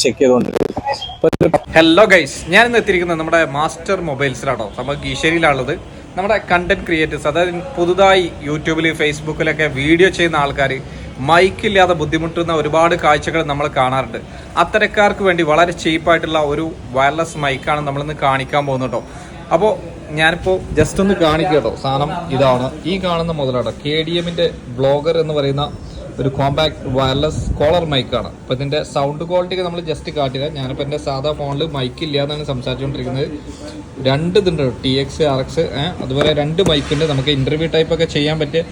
Check ചെയ്തുകൊണ്ട്. Hello guys, ഞാൻ ഇന്ന് എത്തിയിരിക്കുന്നത് നമ്മുടെ മാസ്റ്റർ മൊബൈൽസിലാണോ. നമ്മൾ ഗീശ്ശേരിയിലാണുള്ളത്. നമ്മുടെ കണ്ടന്റ് ക്രിയേറ്റേഴ്സ്, അതായത് പുതുതായി യൂട്യൂബിൽ ഫേസ്ബുക്കിലൊക്കെ വീഡിയോ ചെയ്യുന്ന ആൾക്കാർ മൈക്കില്ലാതെ ബുദ്ധിമുട്ടുന്ന ഒരുപാട് കാഴ്ചകൾ നമ്മൾ കാണാറുണ്ട്. അത്തരക്കാർക്ക് വേണ്ടി വളരെ ചീപ്പായിട്ടുള്ള ഒരു വയർലെസ് മൈക്കാണ് നമ്മളിന്ന് കാണിക്കാൻ പോകുന്നത് കേട്ടോ. അപ്പോൾ ഞാനിപ്പോൾ ജസ്റ്റ് ഒന്ന് കാണിക്കാം സാധനം ഇതാണ്. ഈ കാണുന്ന മുതലാട്ടോ KDMന്റെ ബ്ലോഗർ എന്ന് പറയുന്ന ഒരു കോമ്പാക്ട് വയർലെസ് കോളർ മൈക്കാണ്. അപ്പോൾ ഇതിൻ്റെ സൗണ്ട് ക്വാളിറ്റി നമ്മൾ ജസ്റ്റ് കാട്ടില്ല. ഞാനിപ്പോൾ എൻ്റെ സാധാ ഫോണിൽ മൈക്കില്ല എന്നാണ് സംസാരിച്ചുകൊണ്ടിരിക്കുന്നത്. രണ്ട് ഇതുണ്ട്, TX RX, അതുപോലെ രണ്ട് മൈക്കുണ്ട്. നമുക്ക് ഇൻ്റർവ്യൂ ടൈപ്പൊക്കെ ചെയ്യാൻ പറ്റിയ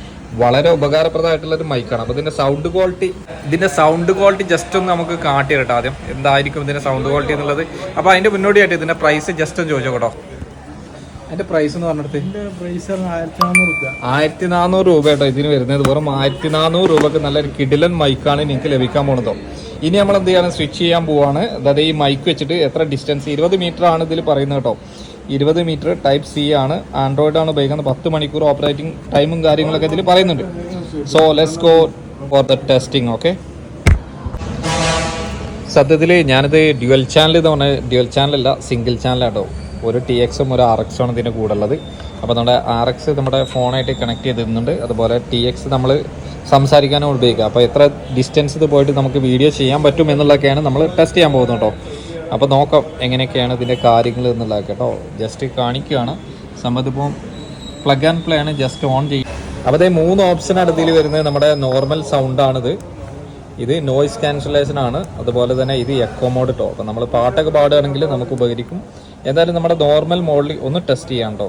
വളരെ ഉപകാരപ്രദമായിട്ടുള്ളൊരു മൈക്കാണ്. അപ്പോൾ ഇതിൻ്റെ സൗണ്ട് ക്വാളിറ്റി ജസ്റ്റ് ഒന്ന് നമുക്ക് കാട്ടിയിരട്ടോ ആദ്യം എന്തായിരിക്കും ഇതിൻ്റെ സൗണ്ട് ക്വാളിറ്റി എന്നുള്ളത്. അപ്പോൾ അതിൻ്റെ മുന്നോടിയായിട്ട് ഇതിൻ്റെ പ്രൈസ് ജസ്റ്റ് ഒന്ന് ചോദിച്ചോ കേട്ടോ. അതിന്റെ പ്രൈസ് എന്ന് പറഞ്ഞിട്ട് 1400 രൂപ കേട്ടോ ഇതിന് വരുന്നത്. വെറും 1400 രൂപക്ക് നല്ലൊരു കിടിലൻ മൈക്കാണ് നിങ്ങൾക്ക് ലഭിക്കാൻ പോകുന്നത്. ഇനി നമ്മൾ എന്ത് ചെയ്യണം, സ്വിച്ച് ചെയ്യാൻ പോവാണ്. അതായത് ഈ മൈക്ക് വെച്ചിട്ട് എത്ര ഡിസ്റ്റൻസ്, 20 മീറ്റർ ആണ് ഇതിൽ പറയുന്നത് കേട്ടോ. 20 മീറ്റർ Type-C ആണ്, ആൻഡ്രോയിഡ് ആണ് ഉപയോഗിക്കുന്നത്. 10 മണിക്കൂർ ഓപ്പറേറ്റിംഗ് ടൈമും കാര്യങ്ങളൊക്കെ ഇതിൽ പറയുന്നുണ്ട്. So let's go for the testing. Okay, സത്യത്തിൽ ഞാനിത് ഡ്യുവൽ ചാനൽ എന്ന് പറഞ്ഞാൽ ഡ്യുവൽ ചാനലല്ല, സിംഗിൾ ചാനലാട്ടോ. ഒരു TX-ഉം ഒരു RX-ഉം ഇതിൻ്റെ കൂടെ ഉള്ളത്. അപ്പോൾ നമ്മുടെ RX നമ്മുടെ ഫോണായിട്ട് കണക്ട് ചെയ്തിരുന്നുണ്ട്. അതുപോലെ TX നമ്മൾ സംസാരിക്കാനും ഉപയോഗിക്കുക. അപ്പോൾ എത്ര ഡിസ്റ്റൻസ് ഇത് പോയിട്ട് നമുക്ക് വീഡിയോ ചെയ്യാൻ പറ്റും എന്നുള്ളതൊക്കെയാണ് നമ്മൾ ടെസ്റ്റ് ചെയ്യാൻ പോകുന്നത് കേട്ടോ. അപ്പോൾ നോക്കാം എങ്ങനെയൊക്കെയാണ് ഇതിൻ്റെ കാര്യങ്ങൾ എന്നുള്ളത് കേട്ടോ. ജസ്റ്റ് കാണിക്കുകയാണ്. സംബന്ധിപ്പം പ്ലഗ് ആൻഡ് പ്ലേ ആണ്, ജസ്റ്റ് ഓൺ ചെയ്യും. അപ്പോൾ അതേ 3 ഓപ്ഷനാണ് ഇതിൽ വരുന്നത്. നമ്മുടെ നോർമൽ സൗണ്ടാണിത്, ഇത് നോയിസ് ക്യാൻസലേഷൻ ആണ്, അതുപോലെ തന്നെ ഇത് എക്കോ മോഡ് കേട്ടോ. അപ്പോൾ നമ്മൾ പാട്ടൊക്കെ പാടുകയാണെങ്കിൽ നമുക്ക് ഉപകരിക്കും. എന്തായാലും നമ്മുടെ നോർമൽ മോഡിൽ ഒന്ന് ടെസ്റ്റ് ചെയ്യാം കേട്ടോ.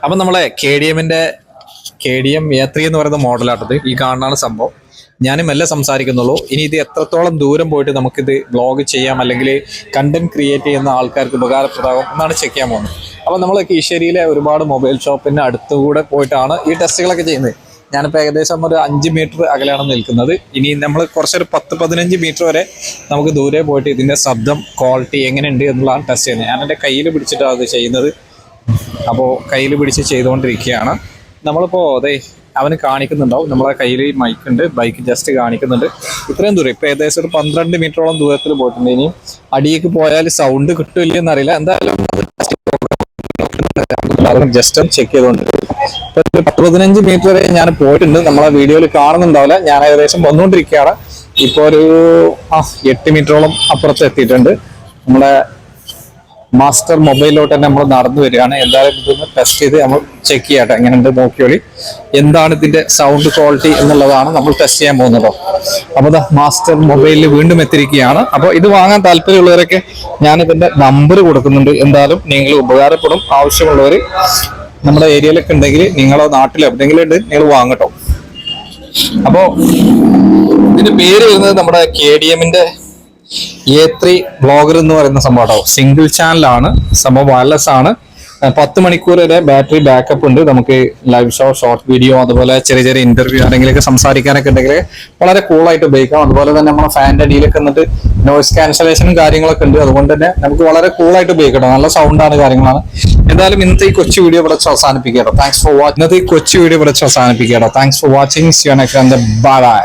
അപ്പം നമ്മളെ KDM A3 എന്ന് പറയുന്ന മോഡലാട്ടത്. ഈ കാണാനാണ് സംഭവം. ഞാൻ മെല്ലെ സംസാരിക്കുന്നുള്ളൂ. ഇനി ഇത് എത്രത്തോളം ദൂരം പോയിട്ട് നമുക്കിത് വ്ളോഗ് ചെയ്യാം, അല്ലെങ്കിൽ കണ്ടന്റ് ക്രിയേറ്റ് ചെയ്യുന്ന ആൾക്കാർക്ക് ഉപകാരപ്രദമാകും എന്നാണ് ചെക്ക് ചെയ്യാൻ പോകുന്നത്. അപ്പം നമ്മൾ കീശ്ശേരിയിലെ ഒരുപാട് മൊബൈൽ ഷോപ്പിൻ്റെ അടുത്തുകൂടെ പോയിട്ടാണ് ഈ ടെസ്റ്റുകളൊക്കെ ചെയ്യുന്നത്. ഞാനിപ്പോൾ ഏകദേശം ഒരു 5 മീറ്റർ അകലെയാണ് നിൽക്കുന്നത്. ഇനി നമ്മൾ കുറച്ചൊരു 10-15 മീറ്റർ വരെ നമുക്ക് ദൂരെ പോയിട്ട് ഇതിൻ്റെ ശബ്ദം ക്വാളിറ്റി എങ്ങനെയുണ്ട് എന്നുള്ളതാണ് ടെസ്റ്റ് ചെയ്യുന്നത്. ഞാൻ എൻ്റെ കയ്യിൽ പിടിച്ചിട്ടാണ് അത് ചെയ്യുന്നത്. അപ്പോൾ കയ്യിൽ പിടിച്ച് ചെയ്തുകൊണ്ടിരിക്കുകയാണ്. നമ്മളിപ്പോൾ അതെ അവന് കാണിക്കുന്നുണ്ടാവും, നമ്മളെ കയ്യിൽ മൈക്കുണ്ട്, ബൈക്ക് ജസ്റ്റ് കാണിക്കുന്നുണ്ട്. ഇത്രയും ദൂരം ഇപ്പോൾ ഏകദേശം ഒരു 12 മീറ്ററോളം ദൂരത്തിൽ പോയിട്ടുണ്ട്. ഇനി അടിയേക്ക് പോയാൽ സൗണ്ട് കിട്ടില്ല എന്നറിയില്ല. എന്തായാലും ജസ്റ്റ് ചെക്ക് ചെയ്തുകൊണ്ട് 15 മീറ്റർ വരെ ഞാൻ പോയിട്ടുണ്ട്. നമ്മളെ വീഡിയോയിൽ കാണുന്നുണ്ടാവില്ല. ഞാൻ ഏകദേശം വന്നുകൊണ്ടിരിക്കുകയാണ്. ഇപ്പോൾ ഒരു 8 മീറ്ററോളം അപ്പുറത്ത് എത്തിയിട്ടുണ്ട്. നമ്മുടെ മാസ്റ്റർ മൊബൈലിലോട്ട് തന്നെ നമ്മൾ നടന്നു വരികയാണ്. എന്തായാലും ഇതൊന്ന് ടെസ്റ്റ് ചെയ്ത് നമ്മൾ ചെക്ക് ചെയ്യട്ടെ എങ്ങനെയുണ്ട് നോക്കിയോളി. എന്താണ് ഇതിന്റെ സൗണ്ട് ക്വാളിറ്റി എന്നുള്ളതാണ് നമ്മൾ ടെസ്റ്റ് ചെയ്യാൻ പോകുന്നത്. അപ്പോൾ മാസ്റ്റർ മൊബൈലിൽ വീണ്ടും എത്തിയിരിക്കുകയാണ്. അപ്പോൾ ഇത് വാങ്ങാൻ താല്പര്യമുള്ളവരൊക്കെ ഞാൻ ഇതിന്റെ നമ്പർ കൊടുക്കുന്നുണ്ട്. എന്തായാലും നിങ്ങൾ ഉപകാരപ്പെടും. ആവശ്യമുള്ളവർ നമ്മുടെ ഏരിയയിലൊക്കെ ഉണ്ടെങ്കിൽ, നിങ്ങളോ നാട്ടിലോ എവിടെയെങ്കിലും ഉണ്ട്, നിങ്ങൾ വാങ്ങട്ടോ. അപ്പോൾ ഇതിന്റെ പേര് വരുന്നത് നമ്മുടെ KDMന്റെ A3 ബ്ലോഗർ എന്ന് പറയുന്ന സംഭവം. സിംഗിൾ ചാനലാണ് സംഭവം, വയർലെസ് ആണ്. 10 മണിക്കൂർ വരെ ബാറ്ററി ബാക്കപ്പ് ഉണ്ട്. നമുക്ക് ലൈവ് ഷോ, ഷോർട്ട് വീഡിയോ, അതുപോലെ ചെറിയ ചെറിയ ഇന്റർവ്യൂ ആരെങ്കിലൊക്കെ സംസാരിക്കാനൊക്കെ ഉണ്ടെങ്കിൽ വളരെ കൂളായിട്ട് ഉപയോഗിക്കാം. അതുപോലെ തന്നെ നമ്മുടെ ഫാനിന്റെ അടിയിലൊക്കെ എന്നിട്ട് നോയിസ് ക്യാൻസലേഷനും കാര്യങ്ങളൊക്കെ ഉണ്ട്. അതുകൊണ്ട് തന്നെ നമുക്ക് വളരെ കൂളായിട്ട് ഉപയോഗിക്കണം. നല്ല സൗണ്ടാണ്, കാര്യങ്ങളാണ്. എന്തായാലും ഇന്നത്തെ ഈ കൊച്ചു വീഡിയോ ഇവിടെ അവസാനിപ്പിക്കാം. Thanks for watching. Bye bye.